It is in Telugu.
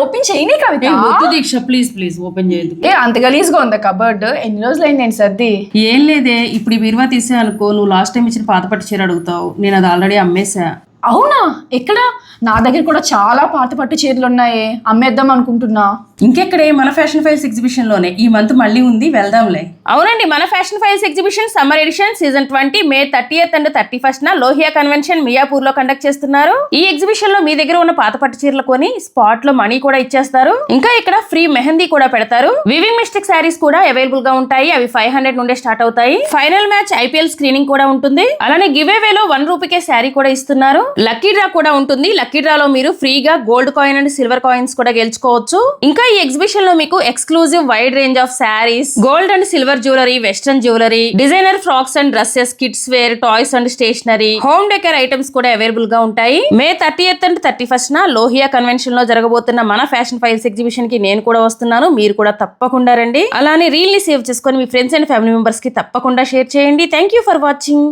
ఓపెన్ చేయని కవిత. దీక్ష ప్లీజ్ ఓపెన్ చేయదు. అంత గలీజ్ గా ఉందా కబర్డ్? ఎన్ని రోజులు అయింది నేను సర్ది? ఏం లేదే, ఇప్పుడు ఈ బీరువా తీసే అనుకో, నువ్వు లాస్ట్ టైం ఇచ్చిన పాత పట్టు చీర అడుగుతావు, నేను అది ఆల్రెడీ అమ్మేసా. అవునా? ఎక్కడ? నా దగ్గర కూడా చాలా పాత పట్టు చీరలు ఉన్నాయి, అమ్మేద్దాం అనుకుంటున్నా. ఇంకెక్కడే, మన ఫ్యాషన్ ఫైల్స్ ఎగ్జిబిషన్ లోనే ఈ మంత్ మళ్ళీ ఉంది, వెళ్దాంలే. అవునండి, మన fashion files exhibition summer edition season 20 May 30th and 31st Lohia convention Miyapur లో కండక్ట్ చేస్తున్నారు. ఈ ఎగ్జిబిషన్ లో మీ దగ్గర ఉన్న పాత పట్టు చీరలు కొని స్పాట్ లో మనీ కూడా ఇచ్చేస్తారు. ఇంకా ఇక్కడ ఫ్రీ మెహందీ కూడా పెడతారు. వివింగ్ మిస్టేక్ శారీస్ కూడా అవైలబుల్ గా ఉంటాయి. అవి 500 నుండే స్టార్ట్ అవుతాయి. ఫైనల్ మ్యాచ్ IPL స్క్రీనింగ్ కూడా ఉంటుంది. అలానే గివ్ అవేలో 1 రూపీకే శారీ కూడా ఇస్తున్నారు. లక్కీ డ్రా కూడా ఉంటుంది. లక్కీ డ్రాలో మీరు ఫ్రీగా gold coin and silver coins కూడా గెలుచుకోవచ్చు. ఇంకా ఈ ఎగ్జిబిషన్ లో మీకు exclusive wide range of saris, gold and silver jewellery, western jewellery, designer frocks and dresses, kids wear, toys and stationery, home decor items కూడా అవైలబుల్ గా ఉంటాయి. May 30th and 31st Lohia convention లో జరగబోతున్న మన ఫ్యాషన్ ఫైల్స్ ఎగ్జిబిషన్ కి నేను కూడా వస్తున్నాను. మీరు కూడా తప్పకుండా రండి. అలానే రీల్ ని సేవ్ చేసుకొని మీ ఫ్రెండ్స్ అండ్ ఫ్యామిలీ మెంబర్స్ కి తప్పకుండా షేర్ చేయండి. Thank you for watching.